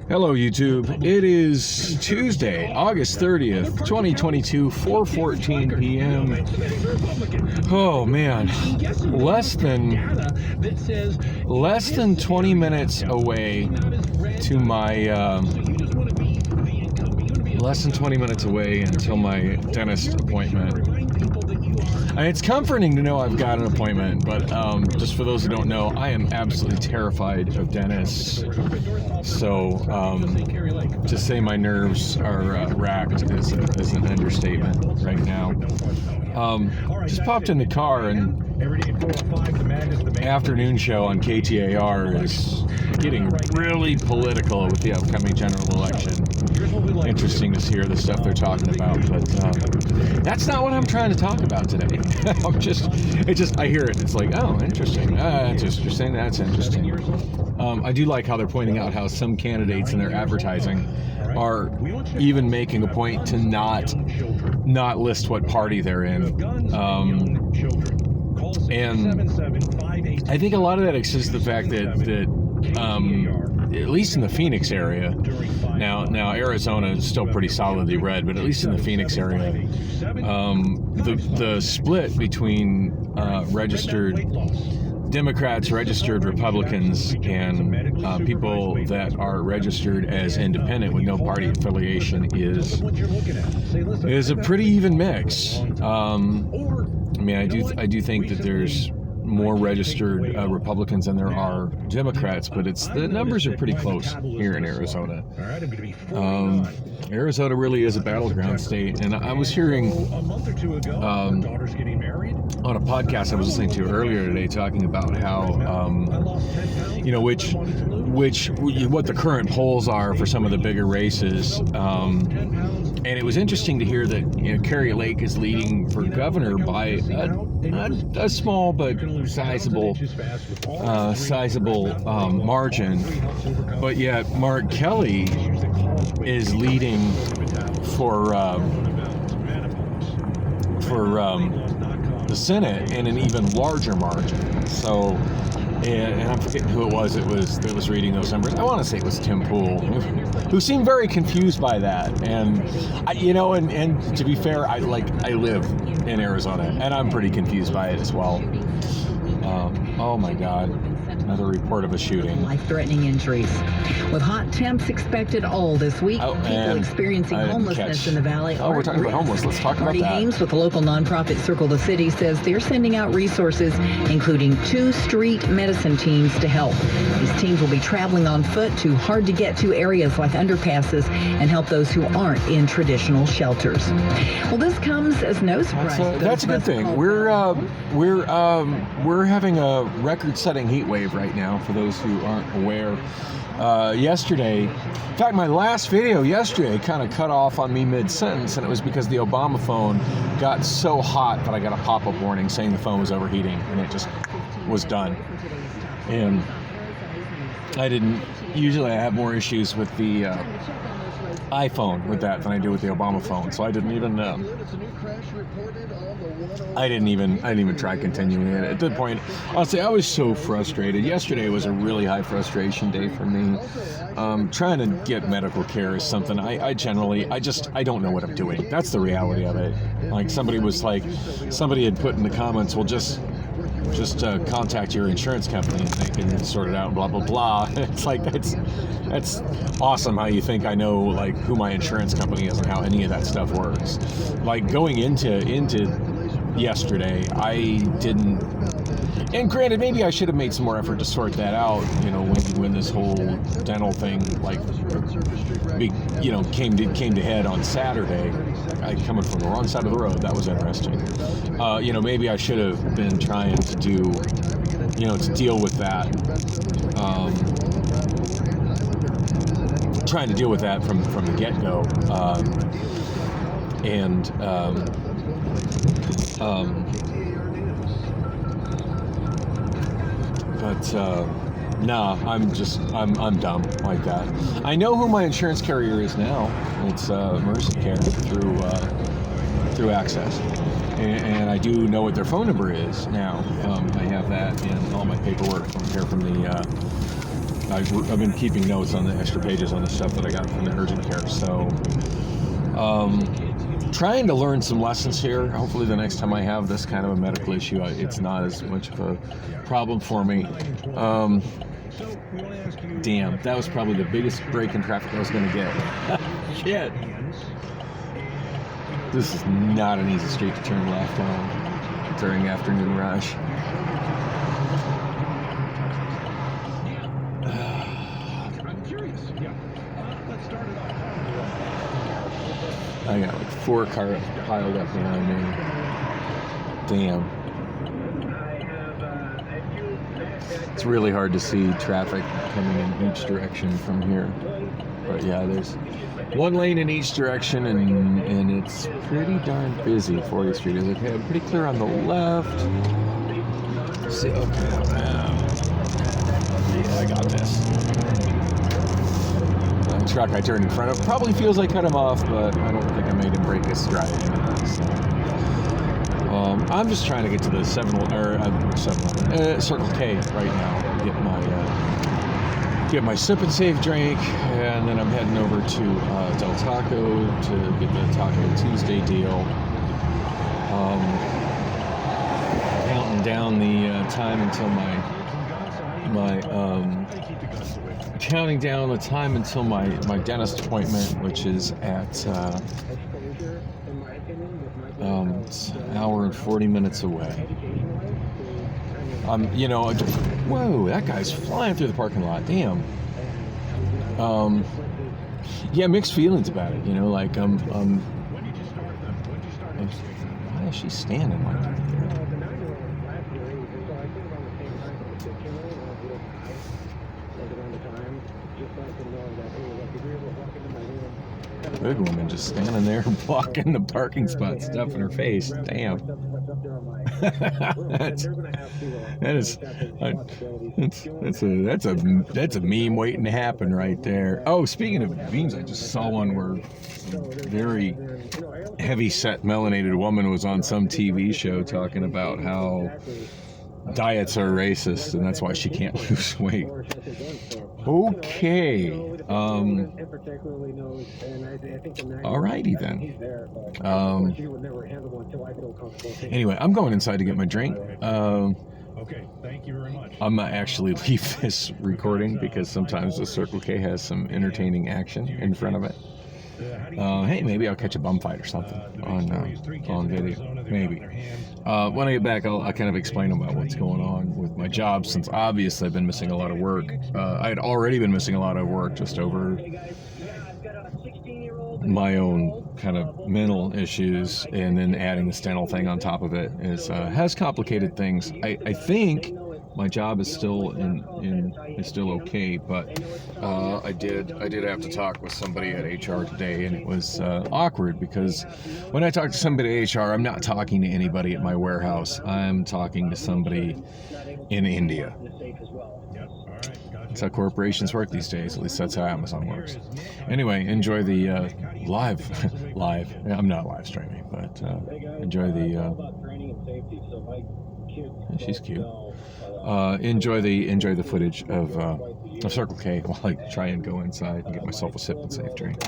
Hello, YouTube. It is Tuesday, August 30th, 2022, 4:14 p.m. Oh, man. Less than 20 minutes away to my... less than 20 minutes away until my dentist appointment. And it's comforting to know I've got an appointment, but just for those who don't know, I am absolutely terrified of dentists. So to say my nerves are racked is an understatement right now. Just popped in the car, and afternoon show on KTAR is getting really political with the upcoming general election. Interesting to hear the stuff they're talking about, but that's not what I'm trying to talk about today. I hear it. It's like, oh, interesting. That's interesting. That's interesting. I do like how they're pointing out how some candidates in their advertising are even making a point to not list what party they're in. And I think a lot of that is just the fact that at least in the Phoenix area, now Arizona is still pretty solidly red, but at least in the Phoenix area, the split between registered Democrats, registered Republicans, and people that are registered as independent with no party affiliation is a pretty even mix. I mean, I do think that there's more registered Republicans than there are Democrats, but the numbers are pretty close here in Arizona. Arizona really is a battleground state, and I was hearing on a podcast I was listening to earlier today talking about how what the current polls are for some of the bigger races. And it was interesting to hear that Carrie Lake is leading for governor by a small but sizable margin, but yet Mark Kelly is leading for the Senate in an even larger margin. So, and I'm forgetting who it was that was reading those numbers. I want to say it was Tim Pool, who seemed very confused by that. And and to be fair, I live in Arizona, and I'm pretty confused by it as well. Oh my God. Another report of a shooting. Life-threatening injuries. With hot temps expected all this week, people experiencing homelessness in the valley are we're talking about homeless. Let's talk about that. Marty Ames with the local nonprofit Circle the City says they're sending out resources, including 2 street medicine teams to help. These teams will be traveling on foot to hard-to-get-to areas like underpasses and help those who aren't in traditional shelters. Well, this comes as no surprise. That's a good thing. We're having a record-setting heat wave right now, for those who aren't aware. Yesterday, in fact, my last video yesterday kind of cut off on me mid-sentence, and it was because the Obama phone got so hot that I got a pop-up warning saying the phone was overheating, and it just was done. And usually I have more issues with the iPhone with that than I do with the Obama phone, so I didn't even try continuing it. At that point, honestly, I was so frustrated. Yesterday was a really high frustration day for me. Trying to get medical care is something I don't know what I'm doing. That's the reality of it. Like somebody had put in the comments, well, just contact your insurance company and they can sort it out, blah blah blah. It's like that's awesome how you think I know like who my insurance company is and how any of that stuff works. Like going into yesterday, I didn't, and granted, maybe I should have made some more effort to sort that out, when this whole dental thing came to head on Saturday. Coming from the wrong side of the road, that was interesting. Maybe I should have been trying to do, to deal with that. Trying to deal with that from the get-go. I'm dumb like that. I know who my insurance carrier is now. It's Mercy Care through Access. And I do know what their phone number is now. I have that in all my paperwork from here from the I've been keeping notes on the extra pages on the stuff that I got from the urgent care. So, trying to learn some lessons here. Hopefully, the next time I have this kind of a medical issue, it's not as much of a problem for me. Damn, that was probably the biggest break in traffic I was going to get. Shit. This is not an easy street to turn left on during afternoon rush. I got like 4 cars piled up behind me. Damn. It's really hard to see traffic coming in each direction from here. But yeah, there's 1 lane in each direction, and it's pretty darn busy. 40th Street is okay. I'm pretty clear on the left. Let's see, okay. Yeah, I got this. The truck I turned in front of probably feels like cut him off, but I don't think I made him break his stride. So, I'm just trying to get to the Circle K right now. Get my sip and save drink, and then I'm heading over to Del Taco to get the Taco Tuesday deal. Counting down the time until my dentist appointment, which is at it's an hour and 40 minutes away. Whoa, that guy's flying through the parking lot. Damn. Yeah, mixed feelings about it. Why is she standing like that? Big woman just standing there blocking the parking spot, stuff in her face. Damn. That's a meme waiting to happen right there. Oh, speaking of memes, I just saw one where some very heavy-set melanated woman was on some TV show talking about how diets are racist and that's why she can't lose weight. Okay. Alrighty then. Anyway, I'm going inside to get my drink. Okay, thank you very much. I'm gonna actually leave this recording because sometimes the Circle K has some entertaining action in front of it. Hey, maybe I'll catch a bum fight or something on video. Maybe. When I get back, I'll kind of explain about what's going on with my job, since obviously I've been missing a lot of work. I had already been missing a lot of work just over my own kind of mental issues, and then adding the dental thing on top of it has complicated things. I think my job is still is still okay, but I did have to talk with somebody at HR today, and it was awkward because when I talk to somebody at HR, I'm not talking to anybody at my warehouse. I'm talking to somebody in India. That's how corporations work these days. At least that's how Amazon works. Anyway, enjoy the live. I'm not live streaming, but enjoy the. She's cute. Enjoy the footage of Circle K while I try and go inside and get myself a sip and save drink.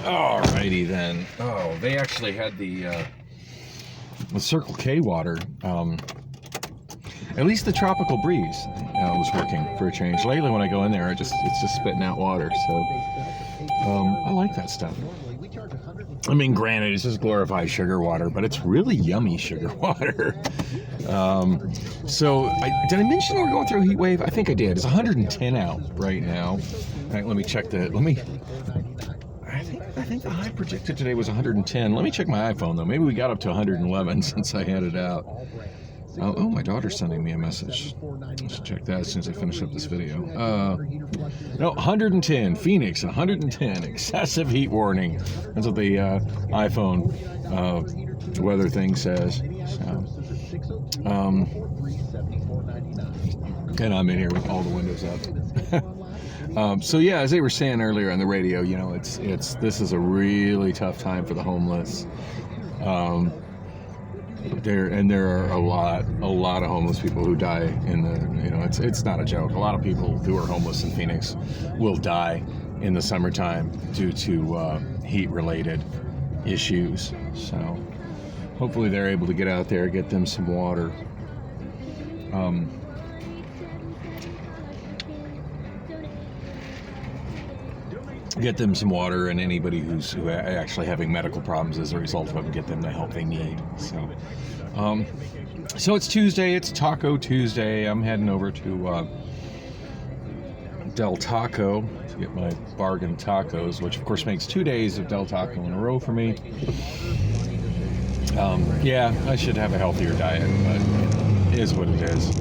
Alrighty then. Oh, they actually had the Circle K water. At least the tropical breeze was working for a change. Lately, when I go in there, it's just spitting out water. So I like that stuff. I mean, granted, it's just glorified sugar water, but it's really yummy sugar water. Did I mention we're going through a heat wave? I think I did. It's 110 out right now. All right, let me check that. I think the high predicted today was 110. Let me check my iPhone though. Maybe we got up to 111 since I had it out. Oh, my daughter's sending me a message. Let's check that as soon as I finish up this video. No, 110. Phoenix, 110. Excessive heat warning. That's what the iPhone weather thing says. And I'm in here with all the windows up. So yeah, as they were saying earlier on the radio, you know, this is a really tough time for the homeless. There are a lot of homeless people who die in the, you know, it's not a joke. A lot of people who are homeless in Phoenix will die in the summertime due to heat-related issues. So hopefully they're able to get out there, get them some water. Get them some water, and anybody who's actually having medical problems as a result of it, get them the help they need. So it's Tuesday. It's Taco Tuesday. I'm heading over to Del Taco to get my bargain tacos, which of course makes 2 days of Del Taco in a row for me. Yeah, I should have a healthier diet, but it is what it is.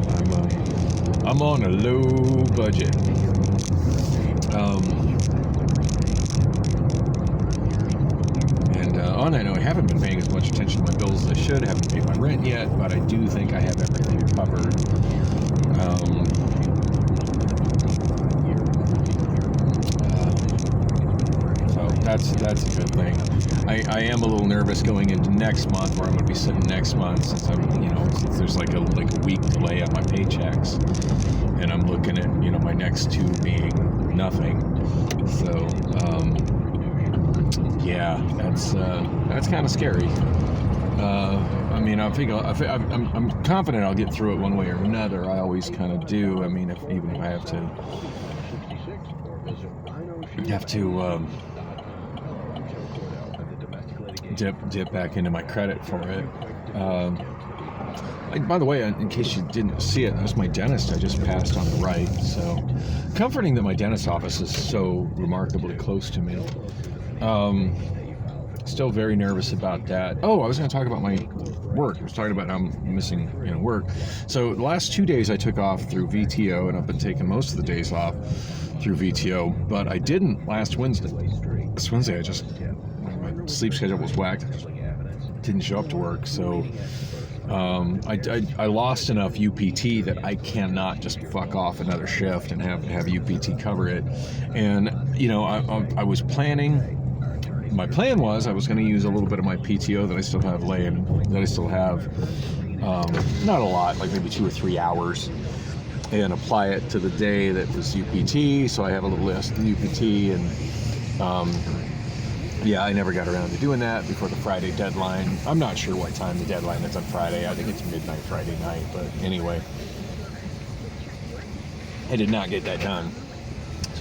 I'm on a low budget. On that note, I haven't been paying as much attention to my bills as I should. I haven't paid my rent yet, but I do think I have everything covered. So that's a good thing. I am a little nervous going into next month, where I'm going to be sitting next month, since there's like a week delay on my paychecks, and I'm looking at, you know, my next 2 being nothing. So. Yeah, that's kind of scary. I mean, I'm confident I'll get through it one way or another. I always kind of do. I mean, even if I have to dip back into my credit for it. By the way, in case you didn't see it, that's my dentist I just passed on the right. So comforting that my dentist office is so remarkably close to me. Still very nervous about that. Oh, I was going to talk about my work. I was talking about how I'm missing, work. So the last 2 days I took off through VTO, and I've been taking most of the days off through VTO, but I didn't last Wednesday. This Wednesday, my sleep schedule was whacked. Didn't show up to work, so I lost enough UPT that I cannot just fuck off another shift and have UPT cover it. And I was planning. My plan was I was going to use a little bit of my PTO that I still have not a lot, like maybe 2 or 3 hours, and apply it to the day that was UPT. So I have a little less UPT, and I never got around to doing that before the Friday deadline. I'm not sure what time the deadline is on Friday. I think it's midnight Friday night, but anyway, I did not get that done.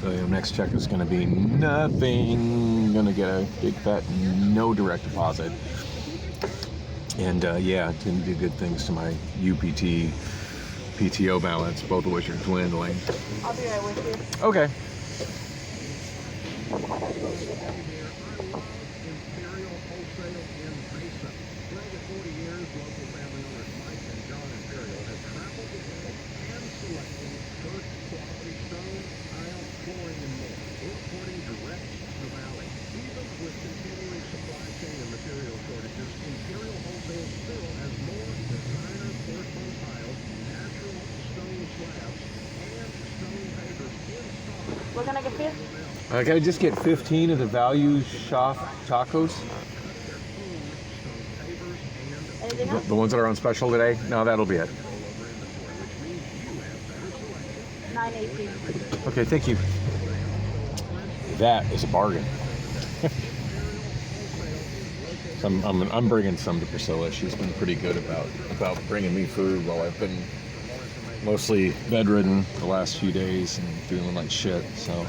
So next check is going to be nothing. Going to get a big fat no direct deposit. And didn't do good things to my UPT, PTO balance, both of which are dwindling. I'll be right with you. Okay. What can I get for you? Can I just get 15 of the Value Shop tacos? Anything else? The ones that are on special today? No, that'll be it. $9.18. Okay, thank you. That is a bargain. I'm bringing some to Priscilla. She's been pretty good about bringing me food while I've been mostly bedridden the last few days and feeling like shit. So,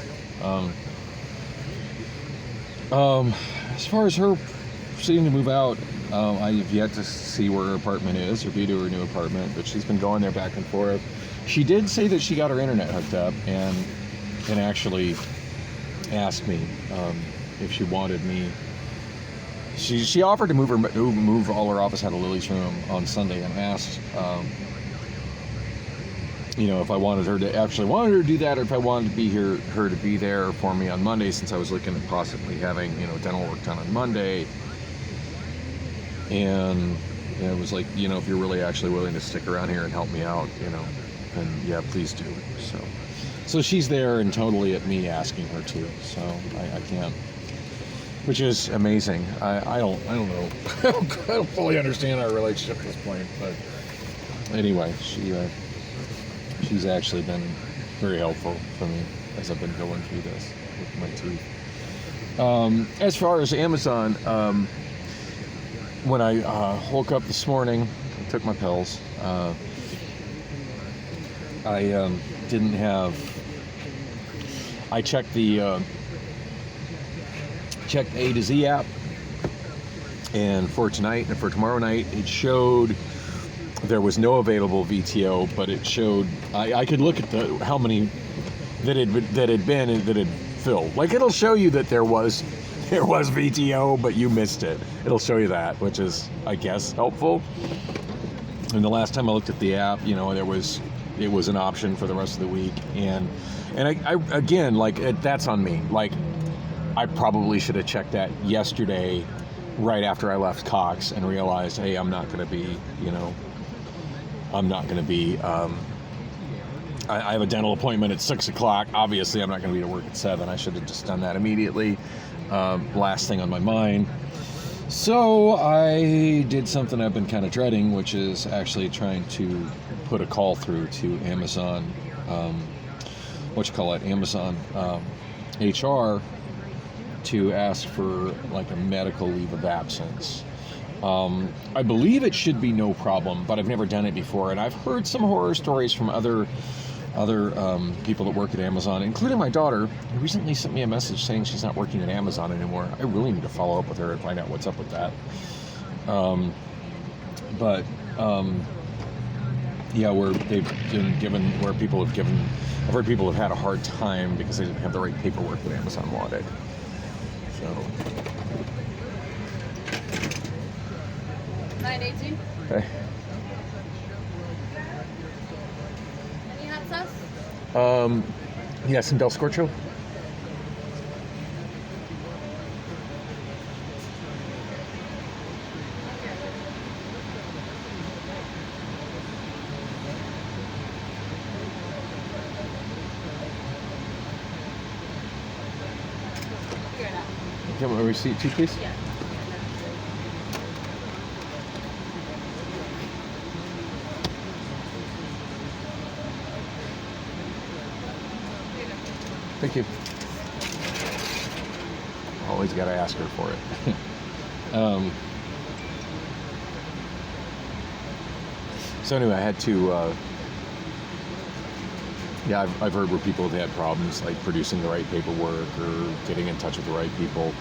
as far as her proceeding to move out, I have yet to see where her apartment is or be to her new apartment, but she's been going there back and forth. She did say that she got her internet hooked up and actually asked me if she wanted me. She offered to move all her office out of Lily's room on Sunday and asked, if I wanted her to do that, or if I wanted to her to be there for me on Monday, since I was looking at possibly having dental work done on Monday. And it was like, if you're really actually willing to stick around here and help me out, then yeah, please do. So she's there and totally at me asking her to. So I can't. Which is amazing. I don't know. I don't fully understand our relationship at this point, but anyway, she's actually been very helpful for me as I've been going through this with my teeth. As far as Amazon, when I woke up this morning, I took my pills. I checked the A to Z app, and for tonight and for tomorrow night, it showed there was no available VTO, but it showed I could look at how many that had been and that had filled. Like, it'll show you that there was VTO, but you missed it. It'll show you that, which is, I guess, helpful. And the last time I looked at the app, it was an option for the rest of the week, and I again, like, that's on me. Like, I probably should have checked that yesterday, right after I left Cox, and realized, hey, I'm not going to be. I have a dental appointment at 6 o'clock. Obviously, I'm not going to be to work at 7. I should have just done that immediately. Last thing on my mind. So I did something I've been kind of dreading, which is actually trying to put a call through to Amazon, Amazon HR, to ask for like a medical leave of absence. I believe it should be no problem, but I've never done it before, and I've heard some horror stories from other people that work at Amazon, including my daughter, who recently sent me a message saying she's not working at Amazon anymore. I really need to follow up with her and find out what's up with that. Yeah, I've heard people have had a hard time because they didn't have the right paperwork that Amazon wanted. So. 918. Okay. Any hot sauce? Yeah, some Del Scorcho. Give me a receipt too, please. Yeah. Thank you. Always got to ask her for it. So anyway, I had to. I've heard where people have had problems like producing the right paperwork or getting in touch with the right people.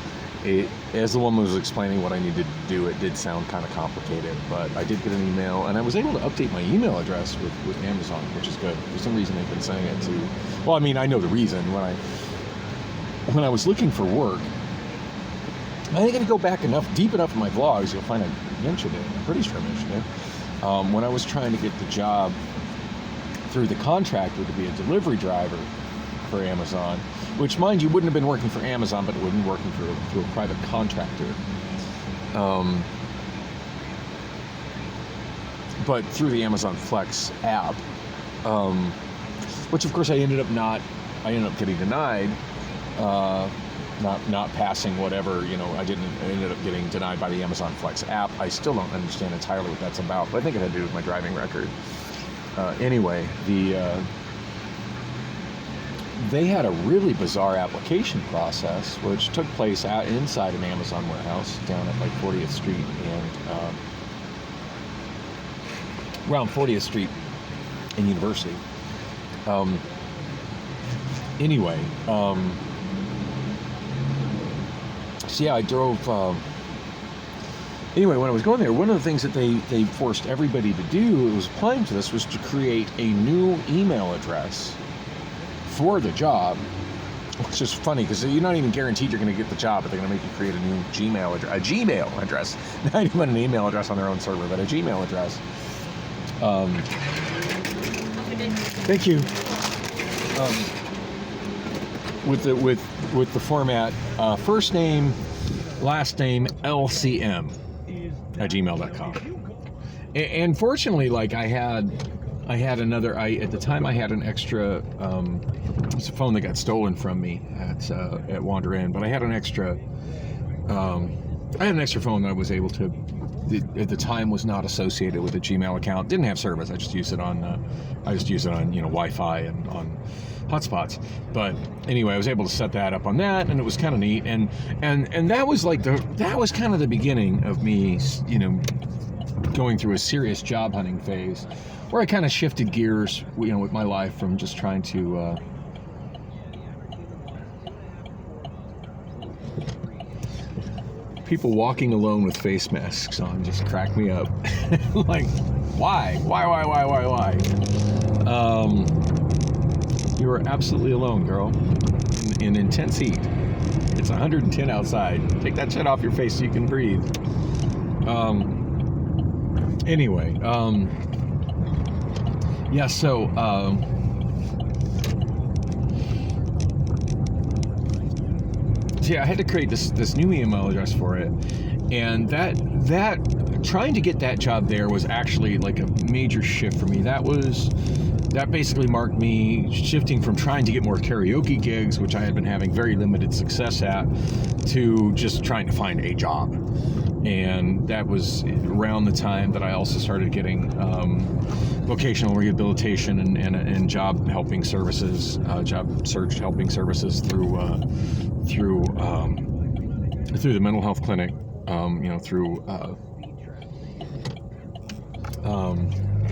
As the woman was explaining what I needed to do, it did sound kind of complicated, but I did get an email, and I was able to update my email address with Amazon, which is good. For some reason, they've been saying it too. Well, I mean, I know the reason. When I was looking for work, I think if you go back deep enough in my vlogs, you'll find I mentioned it. I'm pretty sure I mentioned it. When I was trying to get the job through the contractor to be a delivery driver for Amazon, which, mind you, wouldn't have been working for Amazon, but it would have been working through a private contractor. But through the Amazon Flex app, which of course I ended up getting denied, not passing whatever, I ended up getting denied by the Amazon Flex app. I still don't understand entirely what that's about, but I think it had to do with my driving record. Anyway, they had a really bizarre application process, which took place out inside an Amazon warehouse down at like 40th Street and around 40th Street and University. Anyway, so yeah, I drove. Anyway, when I was going there, one of the things that they forced everybody to do who was applying for this was to create a new email address for the job, which is funny because you're not even guaranteed you're going to get the job, but they're going to make you create a new Gmail address, not even an email address on their own server, but a Gmail address. Thank you. With the format first name, last name, LCM at gmail.com. And fortunately, like I had another. At the time I had an extra. It's a phone that got stolen from me at Wander Inn, but I had an extra. I had an extra phone that I was able to. At the time was not associated with a Gmail account. Didn't have service. I just used it on. Wi-Fi and on hotspots. But anyway, I was able to set that up on that, and it was kind of neat. And that was like that was kind of the beginning of me, going through a serious job hunting phase, where I kind of shifted gears, with my life from just trying to. People walking alone with face masks on just crack me up. Like, why? You are absolutely alone, girl, in intense heat. It's 110 outside. Take that shit off your face so you can breathe. Anyway, yeah, so, yeah, I had to create this new email address for it, and that trying to get that job there was actually like a major shift for me. That basically marked me shifting from trying to get more karaoke gigs, which I had been having very limited success at, to just trying to find a job. And that was around the time that I also started getting vocational rehabilitation and job helping services, job search helping services through the mental health clinic, through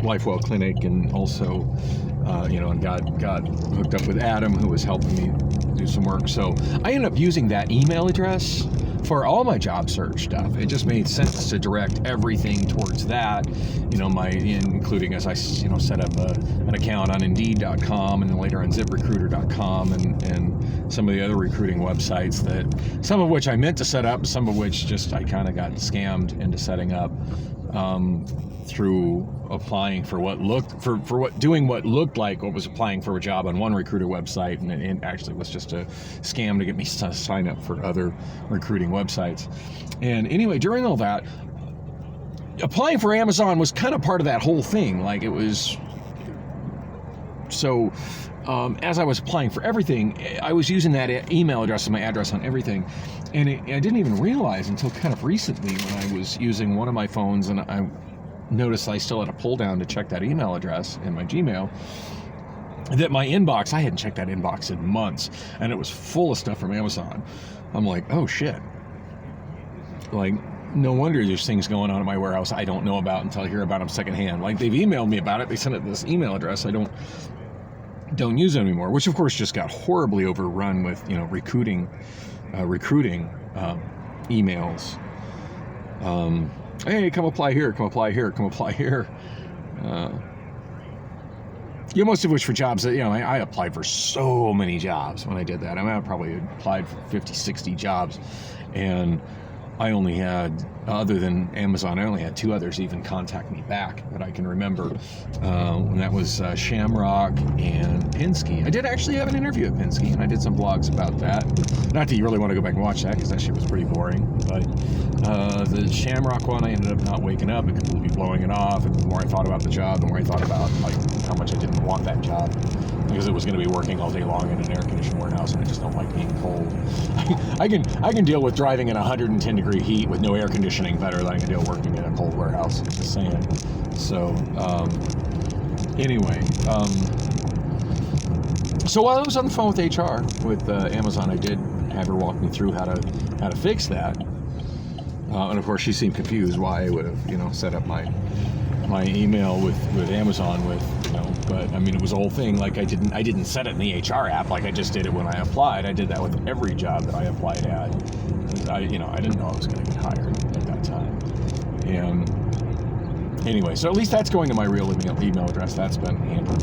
LifeWell Clinic, and also, and got hooked up with Adam, who was helping me do some work. So I ended up using that email address for all my job search stuff. It just made sense to direct everything towards that, including as I, set up an account on Indeed.com and then later on ZipRecruiter.com and some of the other recruiting websites that, some of which I meant to set up, some of which just I kind of got scammed into setting up through applying for doing what looked like what was applying for a job on one recruiter website, and it actually was just a scam to get me to sign up for other recruiting websites. And anyway, during all that, applying for Amazon was kind of part of that whole thing. Like, it was so as I was applying for everything, I was using that email address as my address on everything, and I didn't even realize until kind of recently, when I was using one of my phones and I noticed I still had a pull down to check that email address in my Gmail, that my inbox, I hadn't checked that inbox in months, and it was full of stuff from Amazon. I'm like, oh shit. Like, no wonder there's things going on at my warehouse I don't know about until I hear about them secondhand. Like, they've emailed me about it. They sent it to this email address. I don't use it anymore, which of course just got horribly overrun with, recruiting emails. Hey, come apply here, come apply here, come apply here. Most of which for jobs that, I applied for so many jobs when I did that. I probably applied for 50, 60 jobs, and I only had, other than Amazon, I only had 2 others even contact me back that I can remember. And that was Shamrock and Penske. I did actually have an interview at Penske, and I did some blogs about that. Not that you really want to go back and watch that, because that shit was pretty boring. But the Shamrock one, I ended up not waking up and completely blowing it off. And the more I thought about the job, the more I thought about how much I didn't want that job, because it was going to be working all day long in an air-conditioned warehouse, and I just don't like being cold. I can deal with driving in 110-degree heat with no air conditioning better than I can deal working in a cold warehouse. Just saying. So, anyway, So while I was on the phone with HR with Amazon, I did have her walk me through how to fix that. And of course, she seemed confused why I would have, set up my email with Amazon with, but I mean, it was a whole thing. Like I didn't set it in the HR app. Like I just did it when I applied. I did that with every job that I applied at. I didn't know I was going to get hired at that time. And anyway, so at least that's going to my real email address. That's been handled.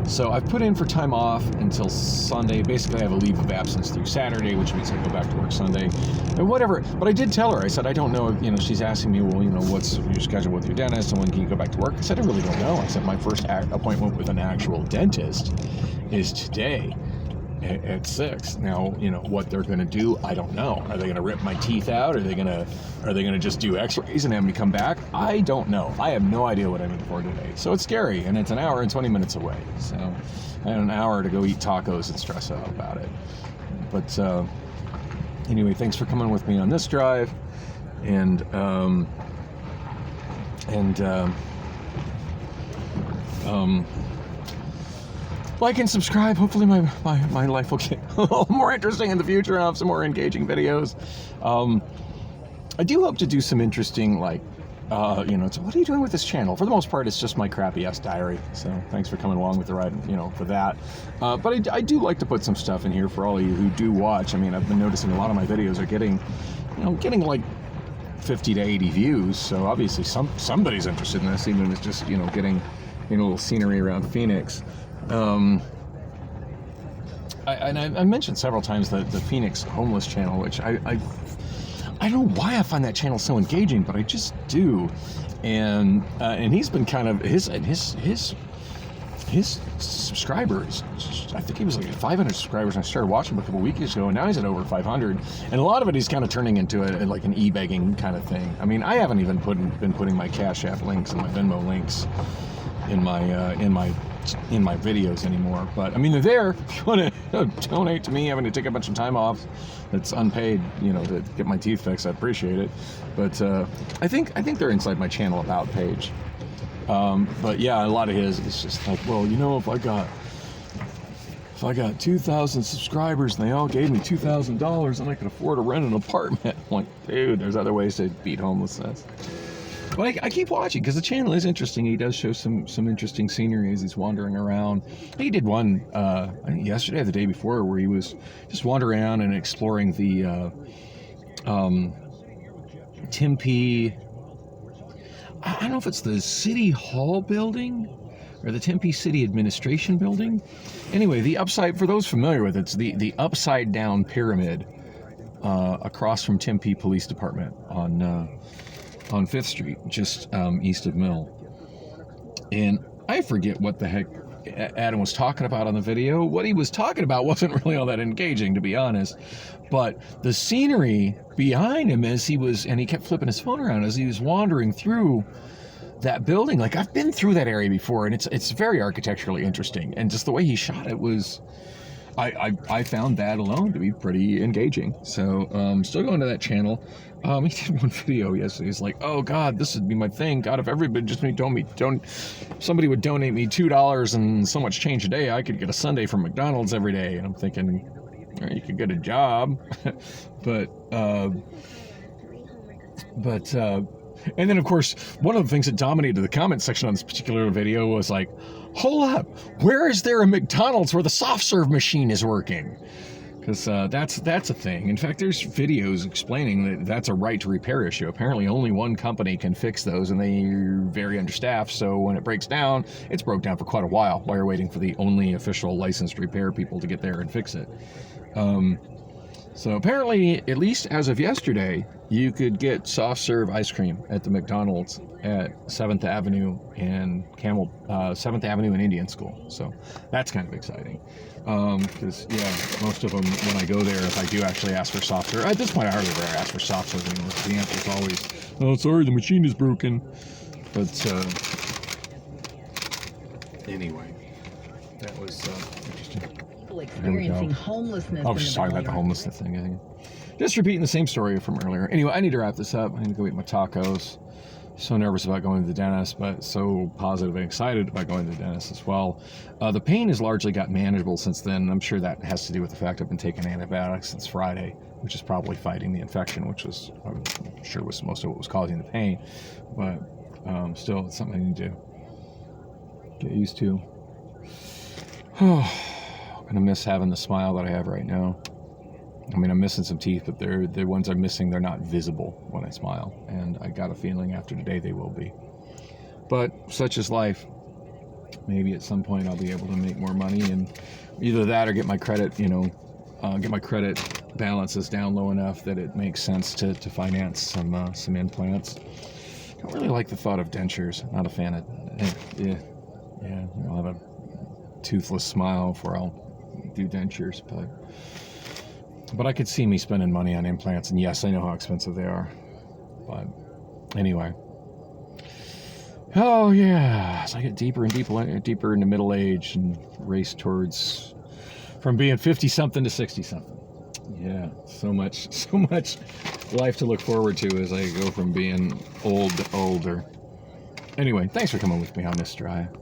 So I've put in for time off until Sunday. Basically, I have a leave of absence through Saturday, which means I go back to work Sunday, and whatever. But I did tell her. I said I don't know. She's asking me, well, what's your schedule with your dentist, and when can you go back to work? I said I really don't know. I said my first appointment with an actual dentist is today at 6. Now, what they're going to do, I don't know. Are they going to rip my teeth out? Are they going to just do x-rays and have me come back? I don't know. I have no idea what I'm in for today. So it's scary, and it's an hour and 20 minutes away. So I had an hour to go eat tacos and stress out about it. But anyway, thanks for coming with me on this drive. And like and subscribe. Hopefully my life will get a little more interesting in the future and I'll have some more engaging videos. I do hope to do some interesting, what are you doing with this channel? For the most part, it's just my crappy ass diary. So thanks for coming along with the ride, for that. But I do like to put some stuff in here for all of you who do watch. I mean, I've been noticing a lot of my videos are getting like 50 to 80 views. So obviously somebody's interested in this, even if it's just, getting, a little scenery around Phoenix. I mentioned several times the Phoenix Homeless channel, which I don't know why I find that channel so engaging, but I just do. And he's been kind of his subscribers. I think he was like at 500 subscribers when I started watching him a couple weeks ago, and now he's at over 500. And a lot of it he's kind of turning into like an e-begging kind of thing. I mean, I haven't even been putting my Cash App links and my Venmo links in my videos anymore, but I mean they're there. If you want to donate to me having to take a bunch of time off that's unpaid, to get my teeth fixed, I appreciate it. But I think they're inside my channel about page. But yeah, a lot of his is just like, well, if I got 2,000 subscribers and they all gave me $2,000, then I could afford to rent an apartment. I'm like, dude, there's other ways to beat homelessness. But I keep watching because the channel is interesting. He does show some interesting scenery as he's wandering around. He did one I think yesterday or the day before where he was just wandering around and exploring the Tempe. I don't know if it's the City Hall building or the Tempe City Administration building. Anyway, the upside, for those familiar with it, it's the upside down pyramid across from Tempe Police Department on 5th Street, just east of Mill. And I forget what the heck Adam was talking about on the video. What he was talking about wasn't really all that engaging, to be honest. But the scenery behind him and he kept flipping his phone around as he was wandering through that building. Like, I've been through that area before, and it's very architecturally interesting. And just the way he shot it was... I found that alone to be pretty engaging. So still going to that channel. He did one video yesterday. He's like, oh God, this would be my thing. God, if everybody just somebody would donate me $2 and so much change a day, I could get a sundae from McDonald's every day. And I'm thinking, you could get a job. but and then of course, one of the things that dominated the comment section on this particular video was like, hold up, where is there a McDonald's where the soft serve machine is working? Because that's a thing. In fact, there's videos explaining that that's a right to repair issue. Apparently only one company can fix those, and they're very understaffed, so when it breaks down, it's broke down for quite a while you're waiting for the only official licensed repair people to get there and fix it. So apparently, at least as of yesterday, you could get soft serve ice cream at the McDonald's at 7th Avenue and 7th Avenue and Indian School. So that's kind of exciting. Because, most of them, when I go there, if I do actually ask for soft serve, at this point I hardly ever ask for soft serve anymore. The answer is always, oh, sorry, the machine is broken. But, anyway, that was interesting. Experiencing homelessness. I was just talking about the homelessness thing. Just repeating the same story from earlier. Anyway, I need to wrap this up. I need to go eat my tacos. So nervous about going to the dentist, but so positive and excited about going to the dentist as well. The pain has largely got manageable since then. I'm sure that has to do with the fact I've been taking antibiotics since Friday, which is probably fighting the infection, which was, I'm sure, was most of what was causing the pain. But still, it's something I need to get used to. I'm gonna miss having the smile that I have right now. I mean, I'm missing some teeth, but the ones I'm missing, they're not visible when I smile. And I got a feeling after today they will be. But such is life. Maybe at some point I'll be able to make more money, and either that or get my credit, get my credit balances down low enough that it makes sense to finance some implants. I don't really like the thought of dentures. Not a fan of I'll have a toothless smile before I'll do dentures, but I could see me spending money on implants, and yes, I know how expensive they are. But anyway. Oh yeah, as I get deeper and deeper into middle age and race towards from being 50-something to 60-something. Yeah, so much life to look forward to as I go from being old to older. Anyway, thanks for coming with me on this drive.